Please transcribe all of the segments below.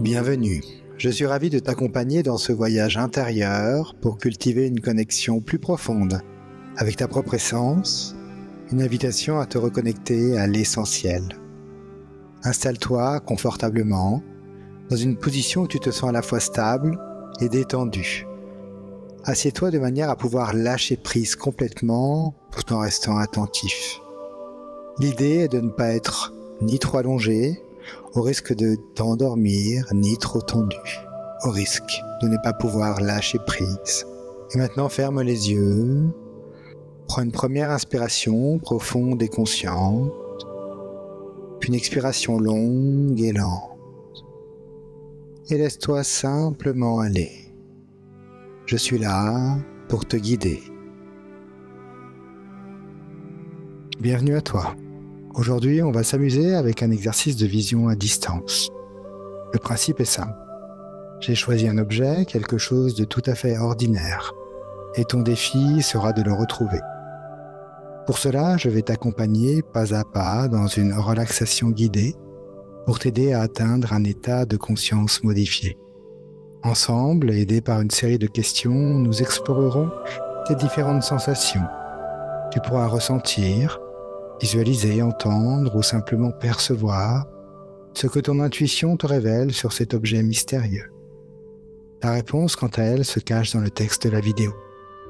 Bienvenue, je suis ravi de t'accompagner dans ce voyage intérieur pour cultiver une connexion plus profonde avec ta propre essence, une invitation à te reconnecter à l'essentiel. Installe-toi confortablement dans une position où tu te sens à la fois stable et détendu. Assieds-toi de manière à pouvoir lâcher prise complètement tout en restant attentif. L'idée est de ne pas être ni trop allongé, au risque de t'endormir, ni trop tendu, au risque de ne pas pouvoir lâcher prise. Et maintenant, ferme les yeux, prends une première inspiration profonde et consciente, puis une expiration longue et lente, et laisse-toi simplement aller. Je suis là pour te guider. Bienvenue à toi. Aujourd'hui, on va s'amuser avec un exercice de vision à distance. Le principe est simple. J'ai choisi un objet, quelque chose de tout à fait ordinaire, et ton défi sera de le retrouver. Pour cela, je vais t'accompagner pas à pas dans une relaxation guidée pour t'aider à atteindre un état de conscience modifié. Ensemble, aidés par une série de questions, nous explorerons tes différentes sensations. Tu pourras ressentir, visualiser, entendre ou simplement percevoir ce que ton intuition te révèle sur cet objet mystérieux. La réponse, quant à elle, se cache dans le texte de la vidéo.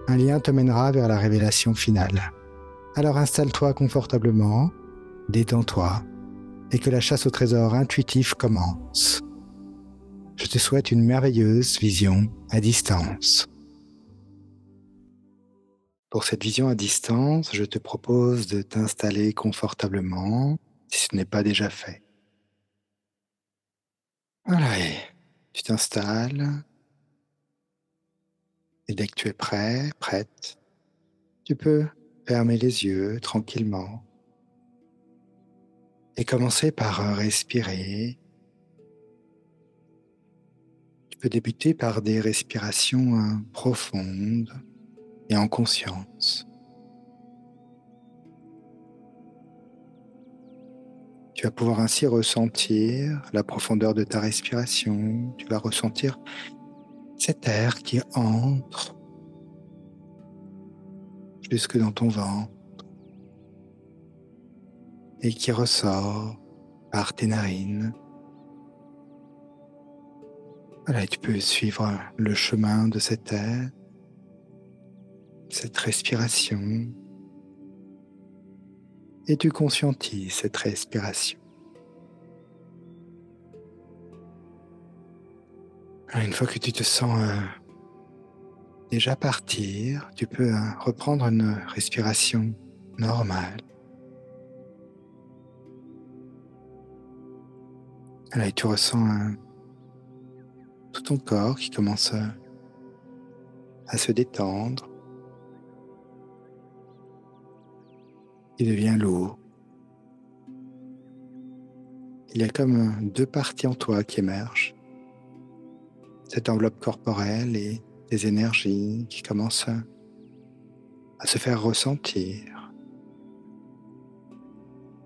Un lien te mènera vers la révélation finale. Alors installe-toi confortablement, détends-toi, et que la chasse au trésor intuitif commence. Je te souhaite une merveilleuse vision à distance. Pour cette vision à distance, je te propose de t'installer confortablement, si ce n'est pas déjà fait. Voilà, et tu t'installes, et dès que tu es prêt, prête, tu peux fermer les yeux tranquillement et commencer par respirer. Tu peux débuter par des respirations profondes et en conscience. Tu vas pouvoir ainsi ressentir la profondeur de ta respiration. Tu vas ressentir cet air qui entre jusque dans ton ventre et qui ressort par tes narines. Voilà, et tu peux suivre le chemin de cet air, cette respiration, et tu conscientises cette respiration. Alors, une fois que tu te sens déjà partir, tu peux reprendre une respiration normale. Voilà, et tu ressens tout ton corps qui commence à se détendre. Il devient lourd. Il y a comme deux parties en toi qui émergent. Cette enveloppe corporelle et des énergies qui commencent à se faire ressentir.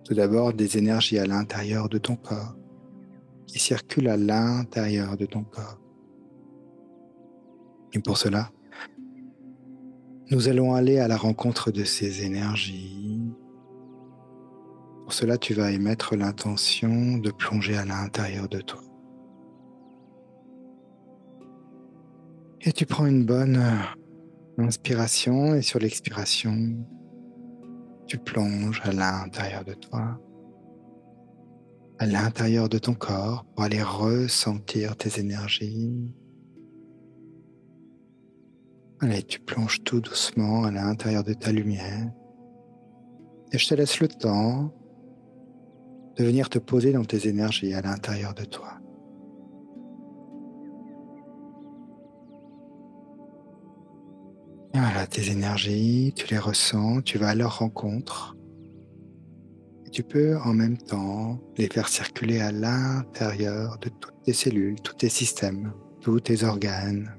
Tout d'abord, des énergies à l'intérieur de ton corps, qui circulent à l'intérieur de ton corps. Et pour cela, nous allons aller à la rencontre de ces énergies. Pour cela, tu vas émettre l'intention de plonger à l'intérieur de toi. Et tu prends une bonne inspiration et sur l'expiration, tu plonges à l'intérieur de toi, à l'intérieur de ton corps pour aller ressentir tes énergies. Allez, tu plonges tout doucement à l'intérieur de ta lumière et je te laisse le temps de venir te poser dans tes énergies à l'intérieur de toi. Et voilà, tes énergies, tu les ressens, tu vas à leur rencontre. Et tu peux en même temps les faire circuler à l'intérieur de toutes tes cellules, tous tes systèmes, tous tes organes.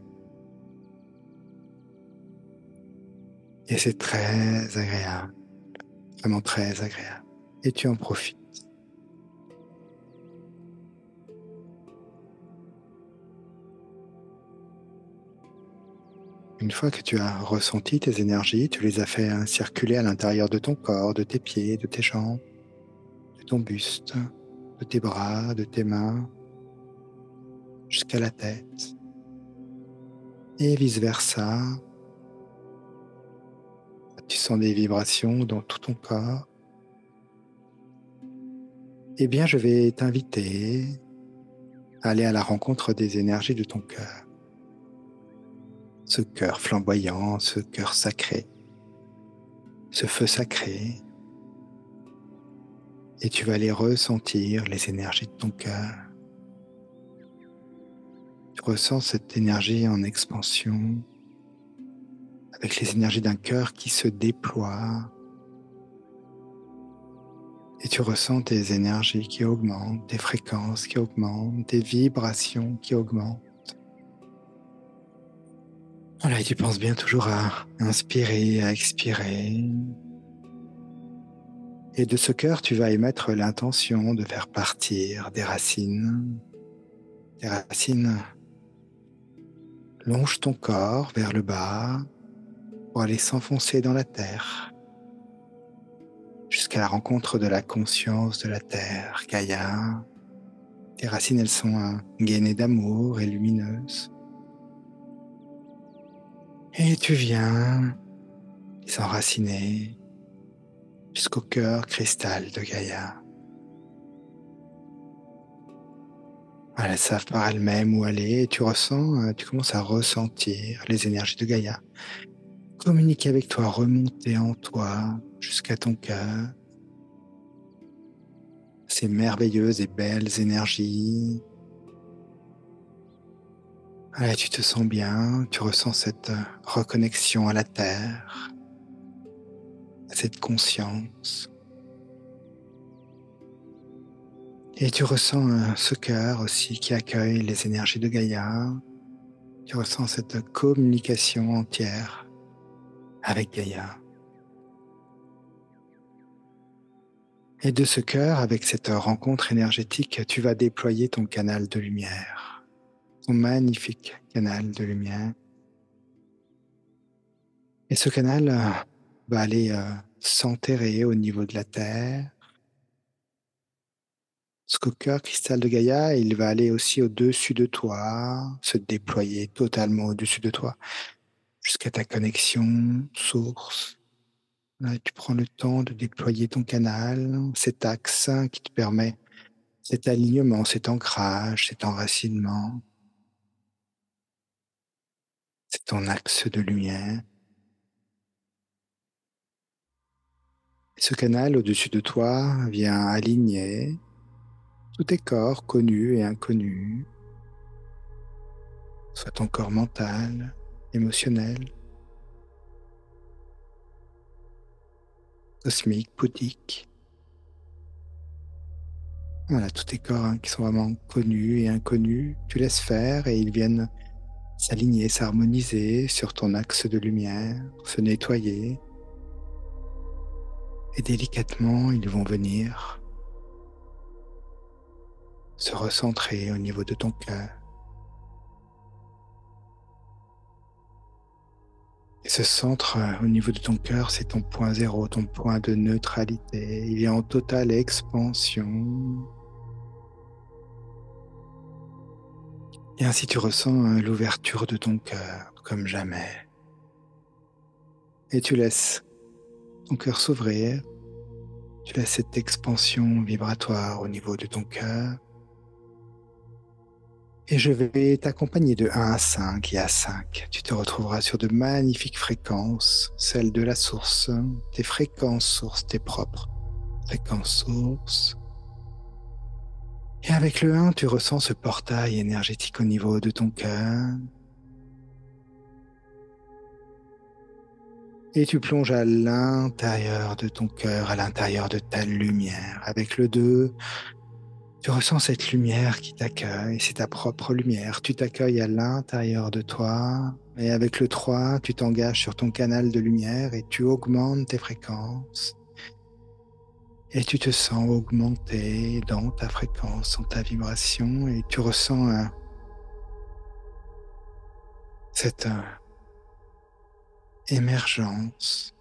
Et c'est très agréable, vraiment très agréable. Et tu en profites. Une fois que tu as ressenti tes énergies, tu les as fait circuler à l'intérieur de ton corps, de tes pieds, de tes jambes, de ton buste, de tes bras, de tes mains, jusqu'à la tête, et vice-versa. Tu sens des vibrations dans tout ton corps. Eh bien, je vais t'inviter à aller à la rencontre des énergies de ton cœur. Ce cœur flamboyant, ce cœur sacré, ce feu sacré. Et tu vas aller ressentir les énergies de ton cœur. Tu ressens cette énergie en expansion, avec les énergies d'un cœur qui se déploie. Et tu ressens tes énergies qui augmentent, tes fréquences qui augmentent, tes vibrations qui augmentent. Voilà, et tu penses bien toujours à inspirer, à expirer. Et de ce cœur, tu vas émettre l'intention de faire partir des racines. Tes racines longent ton corps vers le bas pour aller s'enfoncer dans la terre, jusqu'à la rencontre de la conscience de la terre, Gaïa. Tes racines, elles sont gainées d'amour et lumineuses. Et tu viens s'enraciner jusqu'au cœur cristal de Gaïa. Elles savent par elles-mêmes où aller et tu commences à ressentir les énergies de Gaïa communiquer avec toi, remonter en toi jusqu'à ton cœur. Ces merveilleuses et belles énergies. Allez, tu te sens bien, tu ressens cette reconnexion à la terre, à cette conscience. Et tu ressens ce cœur aussi qui accueille les énergies de Gaïa. Tu ressens cette communication entière avec Gaïa. Et de ce cœur, avec cette rencontre énergétique, tu vas déployer ton canal de lumière, ton magnifique canal de lumière. Et ce canal va aller s'enterrer au niveau de la terre. Ce cœur cristal de Gaïa, il va aller aussi au-dessus de toi, se déployer totalement au-dessus de toi, jusqu'à ta connexion source. Là, tu prends le temps de déployer ton canal, cet axe qui te permet cet alignement, cet ancrage, cet enracinement. C'est ton axe de lumière. Et ce canal au-dessus de toi vient aligner tous tes corps connus et inconnus, soit ton corps mental, émotionnel, cosmique, bouddhique. Voilà, tous tes corps qui sont vraiment connus et inconnus, tu laisses faire et ils viennent s'aligner, s'harmoniser sur ton axe de lumière, se nettoyer. Et délicatement, ils vont venir se recentrer au niveau de ton cœur. Et ce centre au niveau de ton cœur, c'est ton point zéro, ton point de neutralité. Il est en totale expansion. Et ainsi tu ressens l'ouverture de ton cœur comme jamais. Et tu laisses ton cœur s'ouvrir. Tu laisses cette expansion vibratoire au niveau de ton cœur. Et je vais t'accompagner de 1 à 5 et à 5. Tu te retrouveras sur de magnifiques fréquences, celles de la source, tes fréquences sources, tes propres fréquences sources. Et avec le 1, tu ressens ce portail énergétique au niveau de ton cœur. Et tu plonges à l'intérieur de ton cœur, à l'intérieur de ta lumière. Avec le 2, tu ressens cette lumière qui t'accueille, c'est ta propre lumière. Tu t'accueilles à l'intérieur de toi. Et avec le 3, tu t'engages sur ton canal de lumière et tu augmentes tes fréquences. Et tu te sens augmenter dans ta fréquence, dans ta vibration. Et tu ressens cette émergence.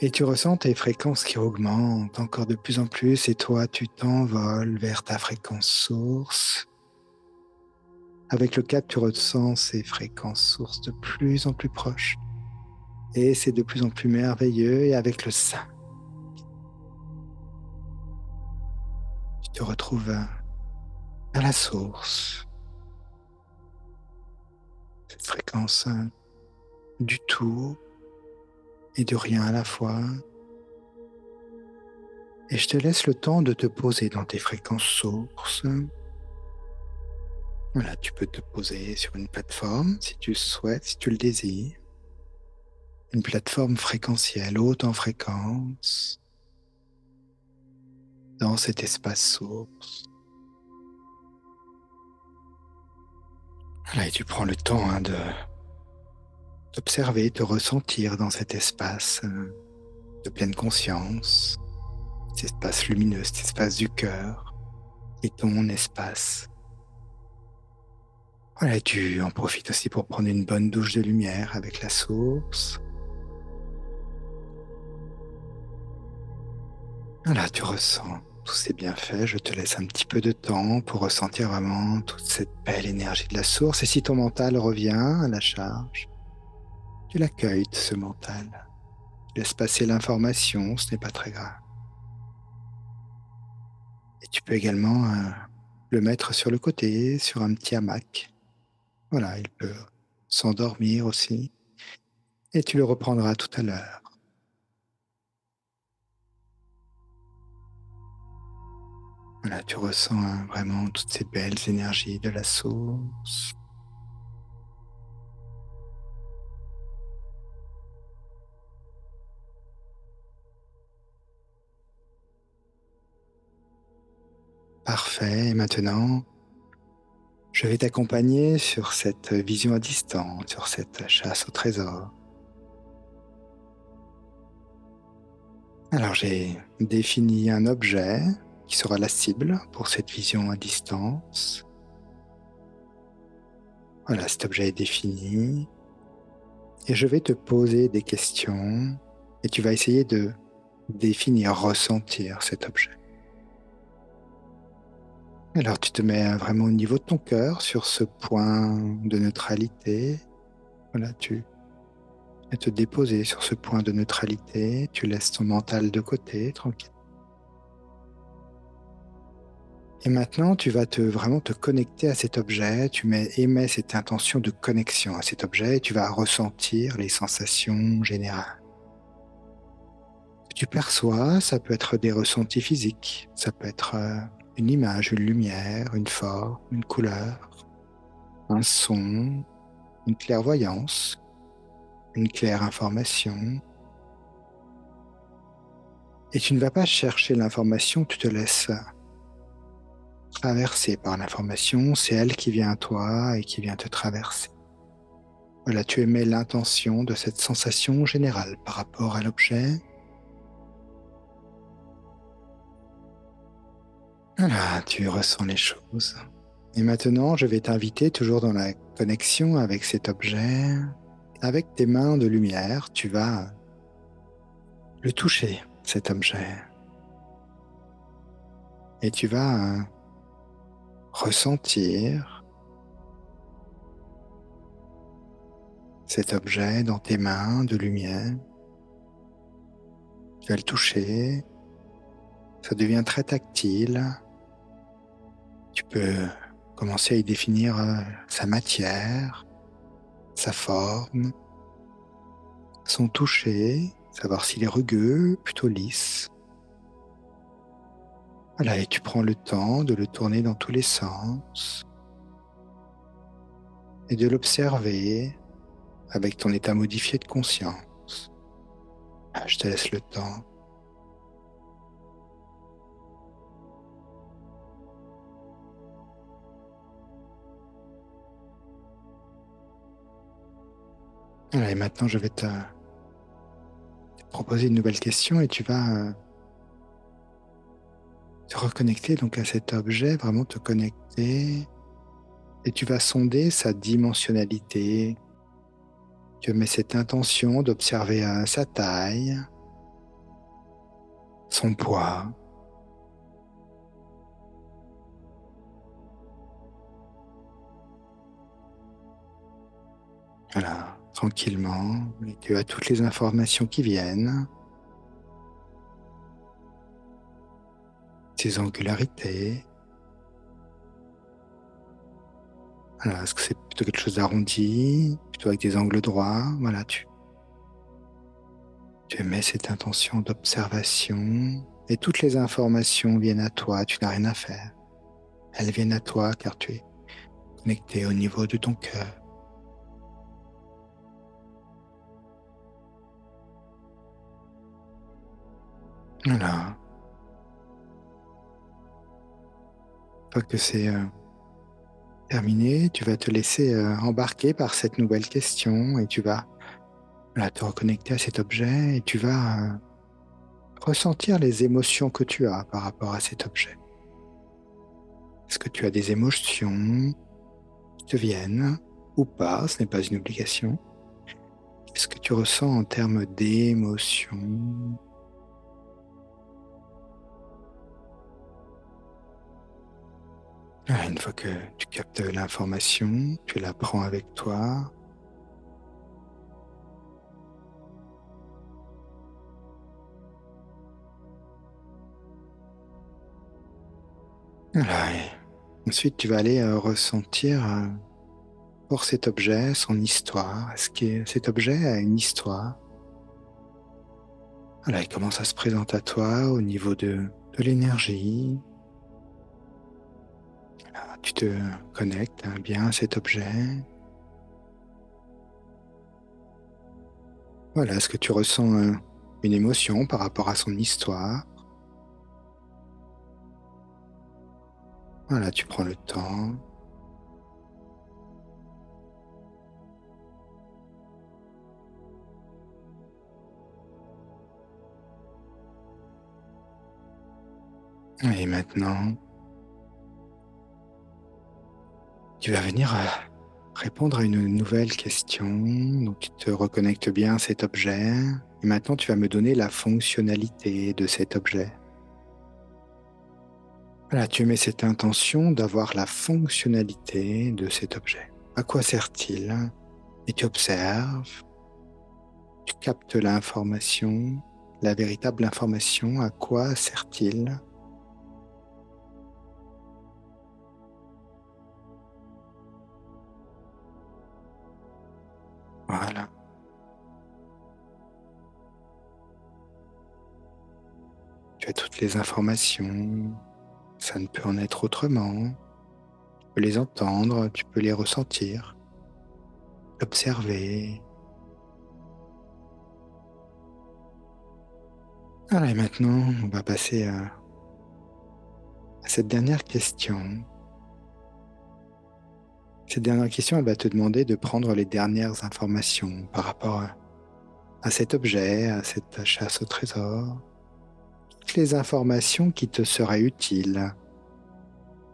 Et tu ressens tes fréquences qui augmentent encore de plus en plus et toi, tu t'envoles vers ta fréquence source. Avec le cap, tu ressens ces fréquences sources de plus en plus proches et c'est de plus en plus merveilleux. Et avec le 5, tu te retrouves à la source, cette fréquence du tout et de rien à la fois. Et je te laisse le temps de te poser dans tes fréquences sources. Voilà, tu peux te poser sur une plateforme si tu le souhaites, si tu le désires. Une plateforme fréquentielle, haute en fréquence, dans cet espace source. Voilà, et tu prends le temps de t'observer, te ressentir dans cet espace de pleine conscience, cet espace lumineux, cet espace du cœur, qui est ton espace. Voilà, et tu en profites aussi pour prendre une bonne douche de lumière avec la source. Voilà, tu ressens tous ces bienfaits. Je te laisse un petit peu de temps pour ressentir vraiment toute cette belle énergie de la source. Et si ton mental revient à la charge, tu l'accueilles de ce mental. Tu laisses passer l'information, ce n'est pas très grave. Et tu peux également le mettre sur le côté, sur un petit hamac. Voilà, il peut s'endormir aussi. Et tu le reprendras tout à l'heure. Voilà, tu ressens vraiment toutes ces belles énergies de la source. Parfait. Et maintenant, je vais t'accompagner sur cette vision à distance, sur cette chasse au trésor. Alors, j'ai défini un objet qui sera la cible pour cette vision à distance. Voilà, cet objet est défini. Et je vais te poser des questions et tu vas essayer de définir, ressentir cet objet. Alors, tu te mets vraiment au niveau de ton cœur sur ce point de neutralité. Voilà, tu vas te déposer sur ce point de neutralité. Tu laisses ton mental de côté, tranquille. Et maintenant, tu vas vraiment te connecter à cet objet. Tu émets cette intention de connexion à cet objet et tu vas ressentir les sensations générales. Ce que tu perçois, ça peut être des ressentis physiques, ça peut être une image, une lumière, une forme, une couleur, un son, une clairvoyance, une claire information. Et tu ne vas pas chercher l'information, tu te laisses traverser par l'information, c'est elle qui vient à toi et qui vient te traverser. Voilà, tu émets l'intention de cette sensation générale par rapport à l'objet. Voilà, tu ressens les choses. Et maintenant, je vais t'inviter toujours dans la connexion avec cet objet. Avec tes mains de lumière, tu vas le toucher, cet objet. Et tu vas ressentir cet objet dans tes mains de lumière. Tu vas le toucher. Ça devient très tactile. Tu peux commencer à y définir sa matière, sa forme, son toucher, savoir s'il est rugueux, plutôt lisse. Voilà, et tu prends le temps de le tourner dans tous les sens et de l'observer avec ton état modifié de conscience. Je te laisse le temps. Voilà, et maintenant, je vais te proposer une nouvelle question et tu vas te reconnecter donc à cet objet, vraiment te connecter et tu vas sonder sa dimensionnalité. Tu mets cette intention d'observer sa taille, son poids. Voilà, tranquillement, et tu as toutes les informations qui viennent, ses angularités. Voilà, est-ce que c'est plutôt quelque chose d'arrondi, plutôt avec des angles droits? Voilà, tu mets cette intention d'observation et toutes les informations viennent à toi, tu n'as rien à faire. Elles viennent à toi car tu es connecté au niveau de ton cœur. Voilà. Une fois que c'est terminé, tu vas te laisser embarquer par cette nouvelle question et tu vas voilà, te reconnecter à cet objet et tu vas ressentir les émotions que tu as par rapport à cet objet. Est-ce que tu as des émotions qui te viennent ou pas? Ce n'est pas une obligation. Qu'est-ce que tu ressens en termes d'émotions? Une fois que tu captes l'information, tu la prends avec toi. Voilà, et ensuite, tu vas aller ressentir pour cet objet son histoire. Est-ce que cet objet a une histoire? Voilà, il commence à se présenter à toi au niveau de l'énergie. Voilà, tu te connectes bien à cet objet. Voilà, est-ce que tu ressens une émotion par rapport à son histoire? Voilà, tu prends le temps. Et maintenant, tu vas venir répondre à une nouvelle question. Donc, tu te reconnectes bien à cet objet. Et maintenant, tu vas me donner la fonctionnalité de cet objet. Voilà, tu mets cette intention d'avoir la fonctionnalité de cet objet. À quoi sert-il? Et tu observes, tu captes l'information, la véritable information. À quoi sert-il? Voilà. Tu as toutes les informations. Ça ne peut en être autrement. Tu peux les entendre, tu peux les ressentir, observer. Voilà, et maintenant, on va passer à cette dernière question. Cette dernière question, elle va te demander de prendre les dernières informations par rapport à cet objet, à cette chasse au trésor. Toutes les informations qui te seraient utiles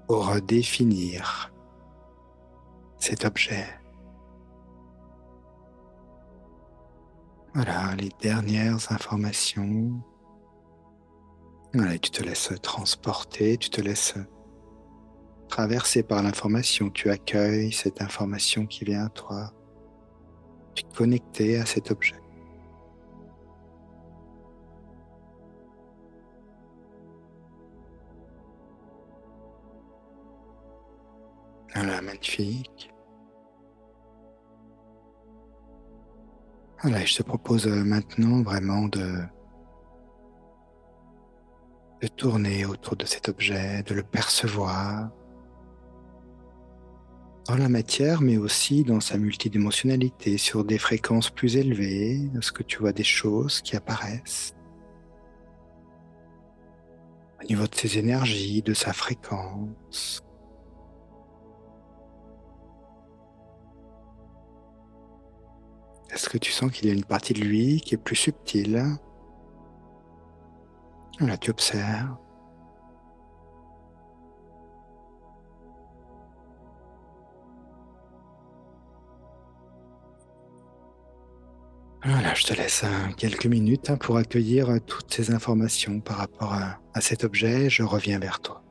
pour définir cet objet. Voilà, les dernières informations. Voilà, et tu te laisses transporter, tu te laisses traverser par l'information. Tu accueilles cette information qui vient à toi. Tu es connecté à cet objet. Voilà, magnifique. Voilà, et je te propose maintenant vraiment de tourner autour de cet objet, de le percevoir dans la matière, mais aussi dans sa multidimensionnalité, sur des fréquences plus élevées. Est-ce que tu vois des choses qui apparaissent au niveau de ses énergies, de sa fréquence? Est-ce que tu sens qu'il y a une partie de lui qui est plus subtile? Là, tu observes. Voilà, je te laisse quelques minutes pour accueillir toutes ces informations par rapport à cet objet. Je reviens vers toi.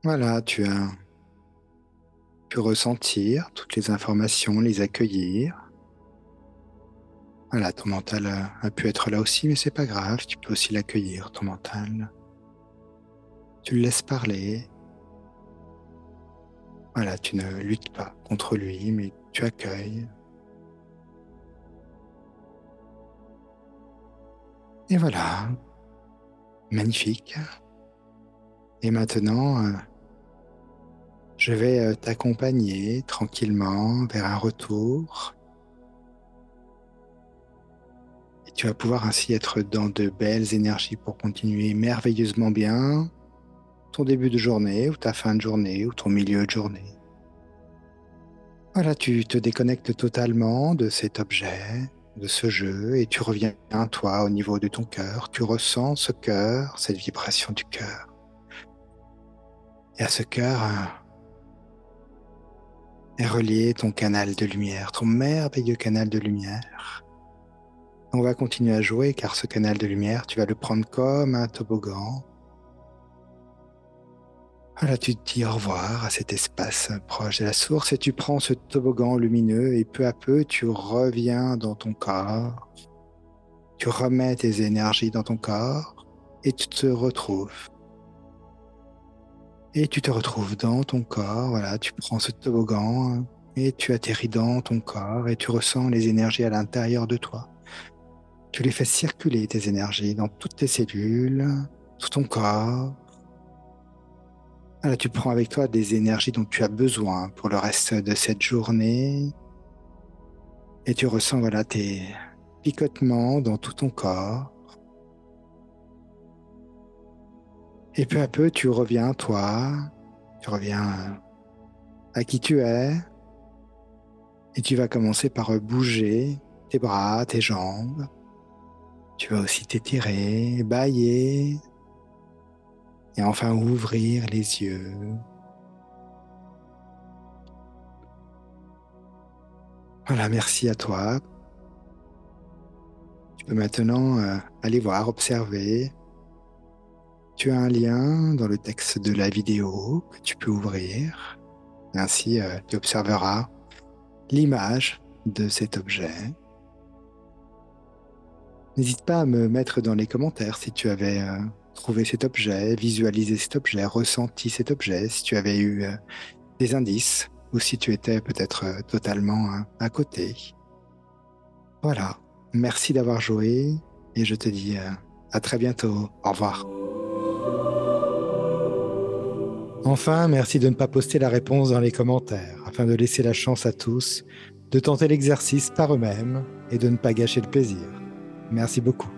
Voilà, tu as pu ressentir toutes les informations, les accueillir. Voilà, ton mental a pu être là aussi, mais c'est pas grave, tu peux aussi l'accueillir, ton mental. Tu le laisses parler. Voilà, tu ne luttes pas contre lui, mais tu accueilles. Et voilà, magnifique. Et maintenant, je vais t'accompagner tranquillement vers un retour. Et tu vas pouvoir ainsi être dans de belles énergies pour continuer merveilleusement bien ton début de journée ou ta fin de journée ou ton milieu de journée. Voilà, tu te déconnectes totalement de cet objet, de ce jeu, et tu reviens à toi au niveau de ton cœur. Tu ressens ce cœur, cette vibration du cœur. Et à ce cœur est relié ton canal de lumière, ton merveilleux canal de lumière. On va continuer à jouer car ce canal de lumière, tu vas le prendre comme un toboggan. Voilà, tu te dis au revoir à cet espace proche de la source et tu prends ce toboggan lumineux et peu à peu, tu reviens dans ton corps. Tu remets tes énergies dans ton corps et tu te retrouves. Et tu te retrouves dans ton corps, voilà, tu prends ce toboggan et tu atterris dans ton corps et tu ressens les énergies à l'intérieur de toi. Tu les fais circuler, tes énergies, dans toutes tes cellules, tout ton corps. Voilà, tu prends avec toi des énergies dont tu as besoin pour le reste de cette journée et tu ressens voilà, tes picotements dans tout ton corps. Et peu à peu, tu reviens, toi, tu reviens à qui tu es, et tu vas commencer par bouger tes bras, tes jambes. Tu vas aussi t'étirer, bâiller, et enfin ouvrir les yeux. Voilà, merci à toi. Tu peux maintenant aller voir, observer. Tu as un lien dans le texte de la vidéo que tu peux ouvrir. Et ainsi, tu observeras l'image de cet objet. N'hésite pas à me mettre dans les commentaires si tu avais trouvé cet objet, visualisé cet objet, ressenti cet objet, si tu avais eu des indices ou si tu étais peut-être totalement à côté. Voilà, merci d'avoir joué et je te dis à très bientôt. Au revoir. Enfin, merci de ne pas poster la réponse dans les commentaires afin de laisser la chance à tous de tenter l'exercice par eux-mêmes et de ne pas gâcher le plaisir. Merci beaucoup.